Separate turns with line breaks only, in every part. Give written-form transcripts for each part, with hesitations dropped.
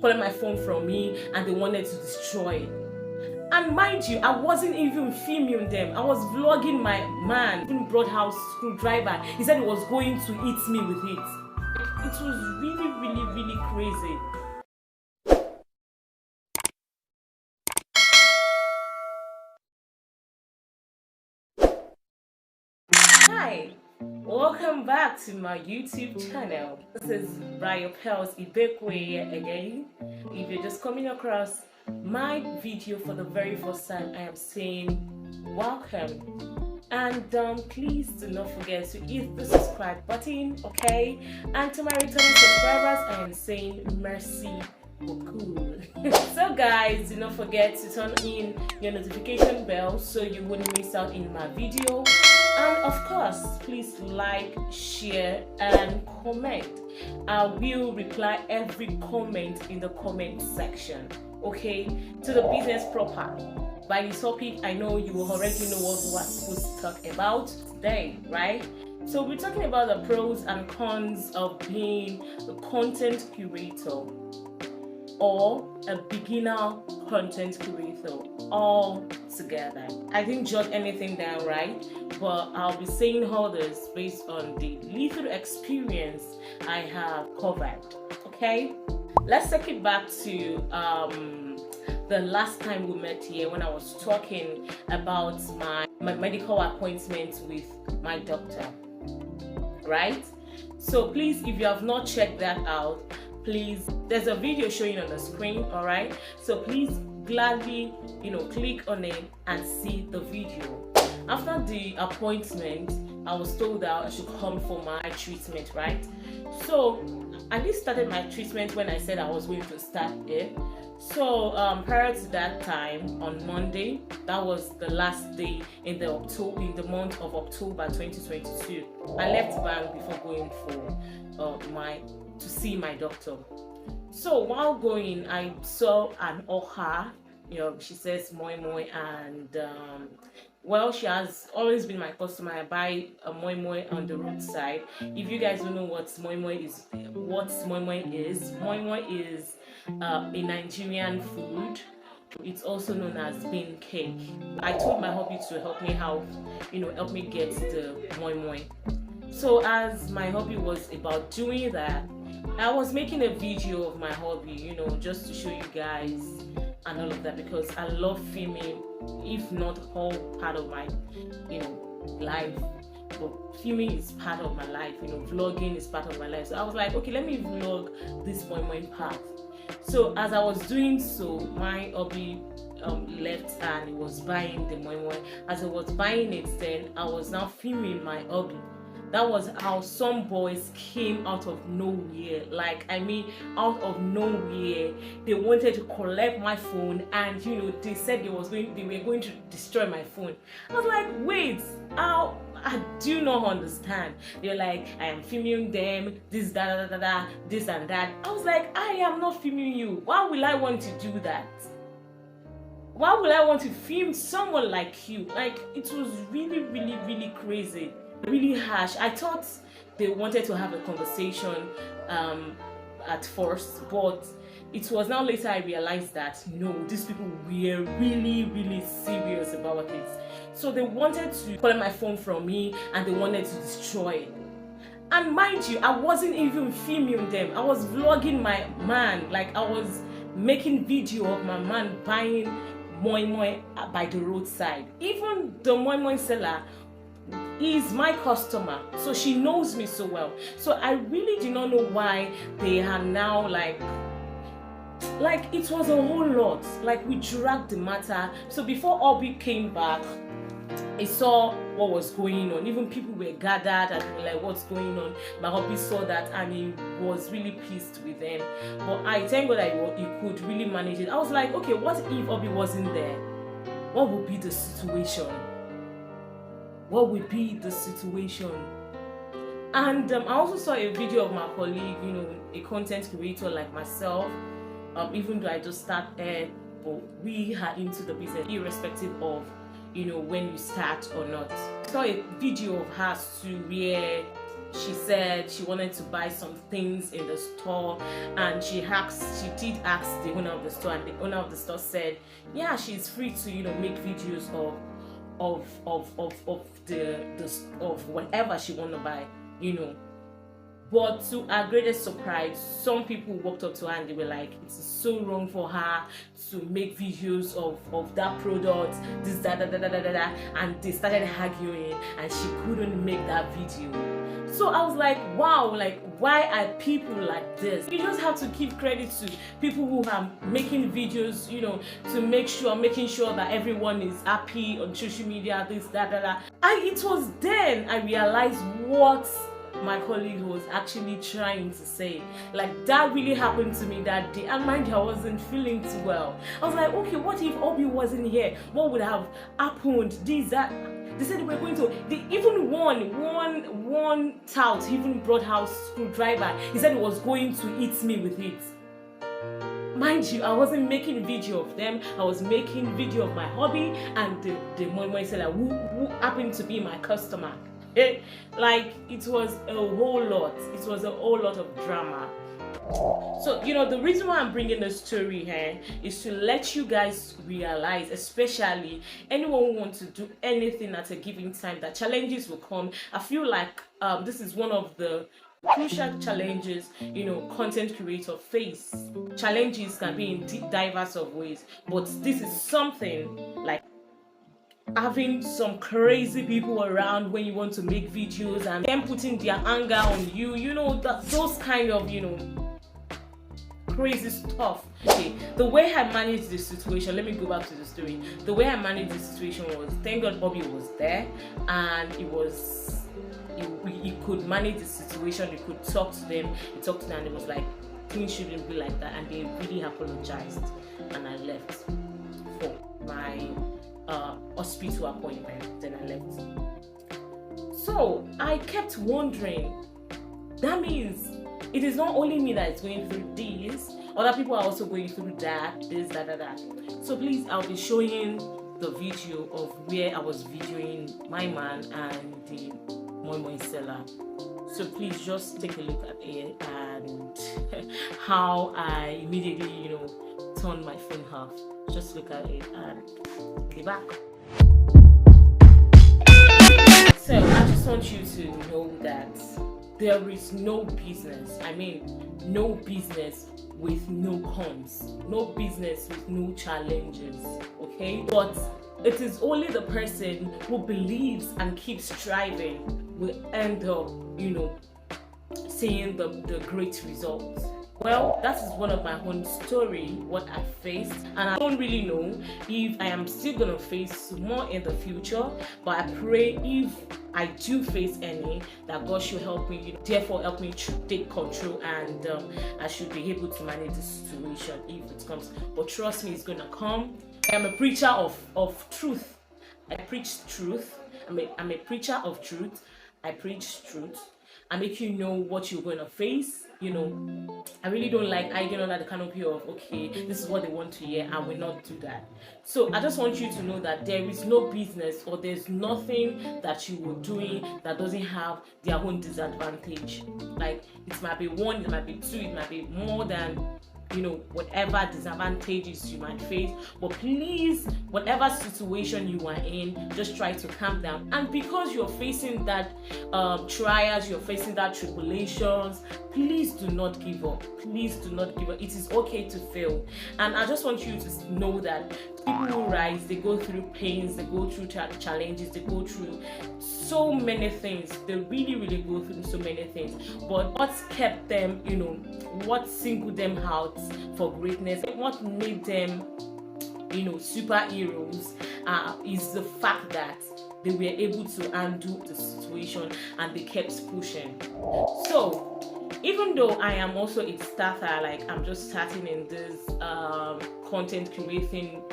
pulling my phone from me and they wanted to destroy it. And mind you, I wasn't even filming them. I was vlogging my man. Even brought out screwdriver. He said he was going to eat me with it. It was really crazy. Hi, welcome back to my YouTube channel. This is Brian Pels Ibekwe again. If you're just coming across my video for the very first time, I am saying welcome. And please do not forget to hit the subscribe button, okay? And to my returning subscribers, I am saying merci beaucoup. So guys, do not forget to turn in your notification bell so you wouldn't miss out in my video. And of course, please like, share, and comment. I will reply every comment in the comment section, okay? To the business proper. By the topic, I know you will already know what we're supposed to talk about today, right? So we're talking about the pros and cons of being a content curator or a beginner content curator all together. I didn't jot anything down, right? But I'll be saying all this based on the little experience I have covered, okay? Let's take it back to the last time we met here when I was talking about my medical appointment with my doctor, right? So please, if you have not checked that out, please, there's a video showing on the screen, all right? So please gladly, click on it and see the video. After the appointment, I was told that I should come for my treatment, right? So I just started my treatment when I said I was going to start it. So prior to that time, on Monday, that was the last day in the month of October 2022. I left bank before going for to see my doctor. So while going, I saw an oha. She says moi moi, and well, she has always been my customer. I buy a moi moi on the roadside. If you guys don't know what moi moi is, moi moi is a Nigerian food. It's also known as bean cake. I told my hubby to help me out, help me get the moi moi. So as my hobby was about doing that, I was making a video of my hobby, just to show you guys and all of that, because I love filming, if not all part of my, life. But filming is part of my life, vlogging is part of my life. So I was like, okay, let me vlog this moi moi part. So as I was doing so, my hobby left and it was buying the moi moi. As I was buying it, then I was now filming my hobby. That was how some boys came out of nowhere. Out of nowhere. They wanted to collect my phone, and they said they were going to destroy my phone. I was like, wait, how? I do not understand. They're like, I am filming them, this, this and that. I was like, I am not filming you. Why will I want to do that? Why will I want to film someone like you? It was really crazy. Really harsh. I thought they wanted to have a conversation at first, but it was now later I realized that no, these people were really serious about it. So they wanted to pull my phone from me and they wanted to destroy it. And mind you, I wasn't even filming them. I was vlogging my man. I was making video of my man buying moi moi by the roadside. Even the moi moi seller is my customer, so she knows me so well. So I really do not know why they are now it was a whole lot. We dragged the matter. So before Obi came back, I saw what was going on. Even people were gathered and were like, what's going on? My hubby saw that and he was really pissed with them. But I thank God that he could really manage it. I was like, okay, what if Obi wasn't there? What would be the situation? What would be the situation? And I also saw a video of my colleague, a content creator like myself, even though I just started, but we are into the business irrespective of, when you start or not. I saw a video of hers too where she said she wanted to buy some things in the store, and she did ask the owner of the store, and the owner of the store said, yeah, she's free to make videos of whatever she want to buy, But to our greatest surprise, some people walked up to her and they were like, it's so wrong for her to make videos of that product, this, that, and they started arguing and she couldn't make that video. So I was like, wow, like, why are people like this? You just have to give credit to people who are making videos, making sure that everyone is happy on social media, this, that. It was then I realized what my colleague was actually trying to say. Like, that really happened to me that day, and mind you, I wasn't feeling too well. I was like, okay, what if Obi wasn't here? What would have happened? This, that. They said they were going to. They even one tout even brought out screwdriver. He said he was going to eat me with it. Mind you, I wasn't making video of them. I was making video of my hobby and the moi seller who happened to be my customer. Like, it was a whole lot. It was a whole lot of drama. So, the reason why I'm bringing the story here is to let you guys realize, especially anyone who wants to do anything at a given time, that challenges will come. I feel like this is one of the crucial challenges content creator face. Challenges can be in diverse of ways, but this is something like having some crazy people around when you want to make videos and them putting their anger on you, those kind of crazy stuff. Okay, the way I managed the situation, let me go back to the story. The way I managed the situation was, thank God Bobby was there, and he could manage the situation. He could talk to them. He talked to them and it was like, things shouldn't be like that, and they really apologized, and I left for my hospital appointment. Then I left. So I kept wondering, that means it is not only me that is going through this, other people are also going through that, this, that. So please, I'll be showing the video of where I was videoing my man and the moi seller. So please just take a look at it and how I immediately, turned my phone off. Just look at it and be back. So I just want you to know that there is no business, no business with no cons, no business with no challenges, okay? But it is only the person who believes and keeps striving will end up, seeing the great results. Well, that is one of my own story, what I faced, and I don't really know if I am still gonna face more in the future, but I pray if I do face any, that God should help me, therefore help me take control, and I should be able to manage the situation if it comes. But trust me, it's gonna come. I am a preacher of truth. I preach truth. I'm a preacher of truth. I preach truth. I make you know what you're going to face. I really don't like hiding under the canopy of, okay, this is what they want to hear. I will not do that. So I just want you to know that there is no business or there's nothing that you are doing that doesn't have their own disadvantage. Like, it might be one, it might be two, it might be more than whatever disadvantages you might face. But please, whatever situation you are in, just try to calm down. And because you're facing that trials, you're facing that tribulations, please do not give up. Please do not give up. It is okay to fail. And I just want you to know that people who rise, they go through pains, they go through challenges, they go through so many things. They really, really go through so many things. But what kept them, what singled them out for greatness, what made them, superheroes, is the fact that they were able to undo the situation and they kept pushing. So even though I am also a starter, like I'm just starting in this content creating,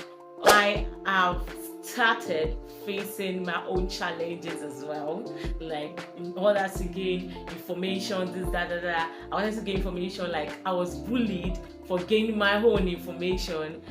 I have started facing my own challenges as well, like in order to gain information, this I wanted to gain information, like I was bullied for gaining my own information,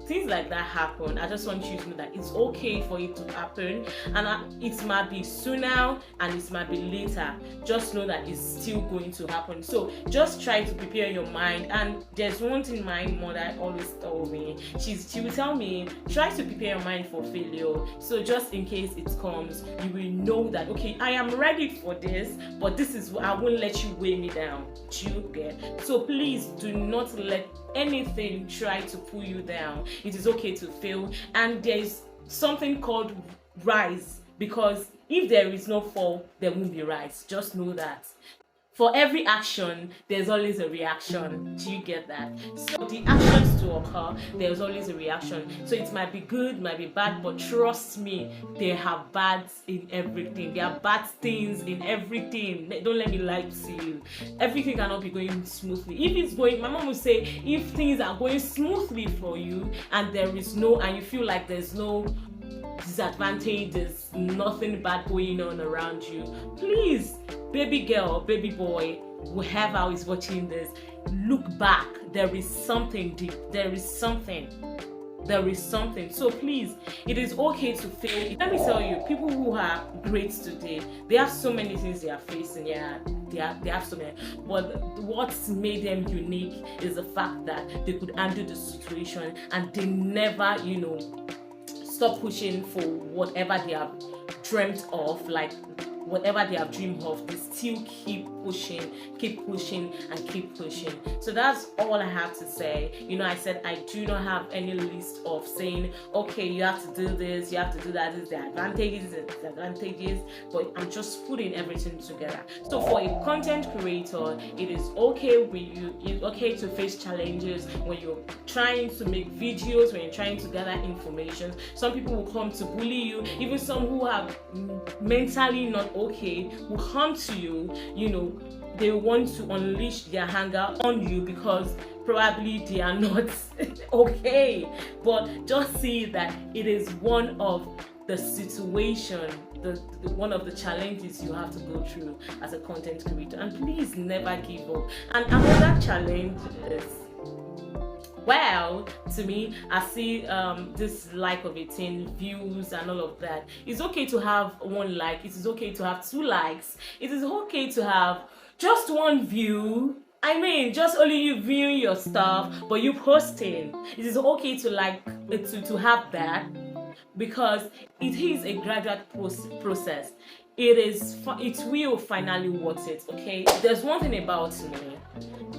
things like that happen. I just want you to know that it's okay for it to happen, and it might be sooner and it might be later. Just know that it's still going to happen. So just try to prepare your mind. And there's one thing my mother always told me. She will tell me, try to prepare your mind for failure. So just in case it comes, you will know that, okay, I am ready for this, but this is, I won't let you weigh me down. Do you get? So please do not let anything try to pull you down. It is okay to fail, and there is something called rise, because if there is no fall, there won't be rise. Just know that. For every action, there's always a reaction. Do you get that? So the actions to occur, there's always a reaction. So it might be good, might be bad, but trust me, they have bads in everything. There are bad things in everything. Don't let me lie to you. Everything cannot be going smoothly. If it's going, my mom would say, if things are going smoothly for you and you feel like there's no disadvantage, there's nothing bad going on around you, please, baby girl, baby boy, whoever is watching this, look back. There is something deep. There is something. So please, it is okay to fail. Let me tell you, people who are great today, they have so many things they are facing. Yeah, they have so many. But what's made them unique is the fact that they could handle the situation, and they never, stop pushing for whatever they have dreamt of, like whatever they have dreamed of. They still keep pushing, and keep pushing. So that's all I have to say. I said I do not have any list of saying, okay, you have to do this, you have to do that, this is the advantages, the disadvantages, but I'm just putting everything together. So for a content creator, it is okay it's okay to face challenges when you're trying to make videos, when you're trying to gather information. Some people will come to bully you. Even some who are mentally not okay will come to you. They want to unleash their anger on you because probably they are not okay. But just see that it is one of the situation, one of the challenges you have to go through as a content creator. And please never give up. And another challenge is, well, to me, I see this like of 18 views and all of that. It's okay to have one like. It is okay to have 2 likes. It is okay to have just 1 view. I mean, just only you viewing your stuff, but you posting. It is okay to to have that, because it is a gradual process. It will finally worth it. Okay, there's one thing about me.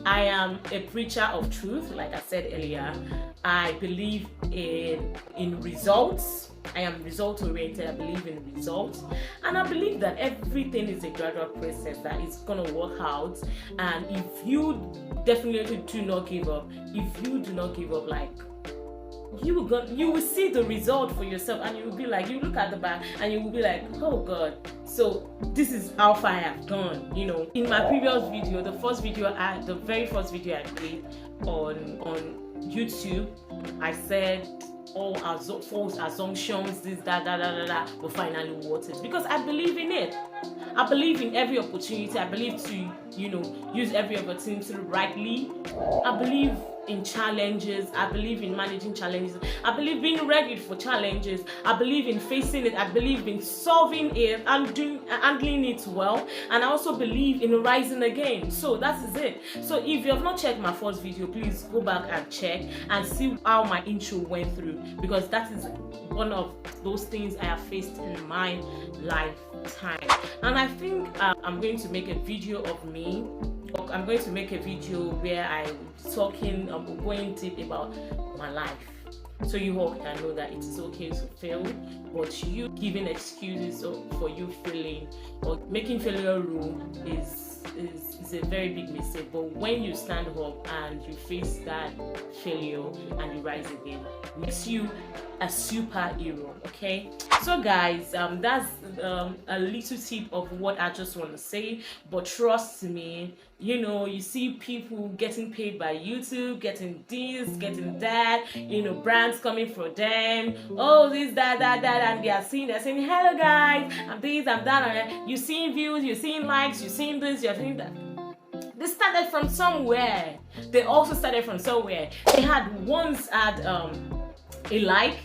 I am a preacher of truth, like I said earlier. I believe in results. I am result oriented. I believe in results, and I believe that everything is a gradual process, that it's gonna work out. And if you definitely do not give up, like, you will see the result for yourself, and you will be like, you look at the back and you will be like, oh God, so this is how far I have gone. In my previous video, the very first video I made on YouTube, I said all false assumptions, this, that, were finally worth it, because I believe in it. I believe in every opportunity. I believe to use every opportunity rightly. I believe in challenges. I believe in managing challenges. I believe being ready for challenges. I believe in facing it. I believe in solving it and handling it well. And I also believe in rising again. So that is it. So if you have not checked my first video, please go back and check and see how my intro went through, because that is one of those things I have faced in my lifetime. And I think I'm going to make a video of me. I'm going to make a video where I'm going deep about my life, so you all can know that it is okay to fail. But you giving excuses for you failing or making failure room is a very big mistake. But when you stand up and you face that failure and you rise again, makes you a superhero. Okay, so guys, that's a little tip of what I just want to say. But trust me, you know, you see people getting paid by YouTube, getting this, getting that, you know, brands coming for them, oh this, that, and they're saying hello guys, I'm this, I'm that. You're seeing views, you're seeing likes, you're seeing this, you're seeing that. They started from somewhere. They also started from somewhere. They had once had a like,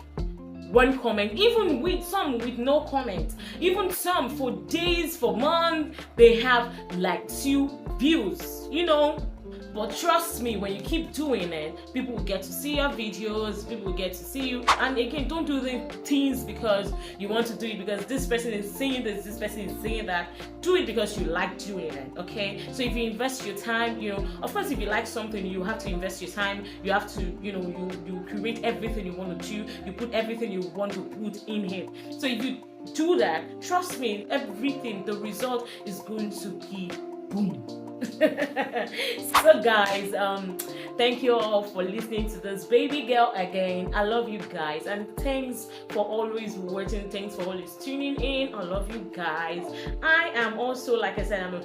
one comment, even with some with no comment, even some for days, for months, they have like 2 views, you know. But trust me, when you keep doing it, people will get to see your videos, people will get to see you. And again, don't do the things because you want to do it because this person is saying this person is saying that. Do it because you like doing it, okay? So if you invest your time, you know, of course, if you like something, you have to invest your time. You have to, you know, you create everything you want to do. You put everything you want to put in here. So if you do that, trust me, everything, the result is going to be boom. So guys, thank you all for listening to this baby girl again. I love you guys, and thanks for always watching. Thanks for always tuning in. I love you guys. I am also, like I said, I'm a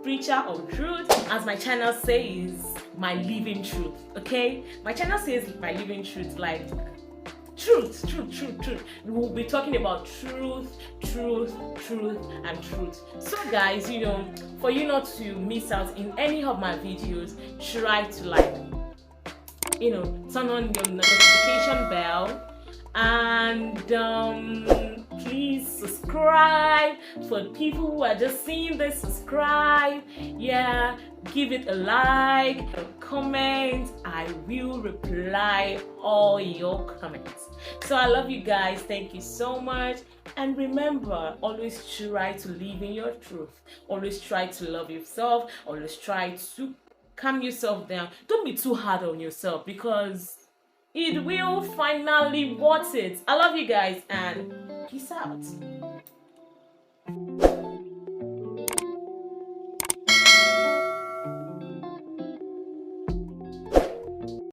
preacher of truth, as my channel says, my living truth. Okay, my channel says my living truth, like truth. We will be talking about truth, and truth. So guys, you know, for you not to miss out in any of my videos, try to, like, you know, turn on your notification bell, and please subscribe. For people who are just seeing this, subscribe. Yeah, give it a like, a comment. I will reply all your comments. So I love you guys. Thank you so much. And remember, always try to live in your truth. Always try to love yourself. Always try to calm yourself down. Don't be too hard on yourself, because it will finally worth it. I love you guys, and peace out.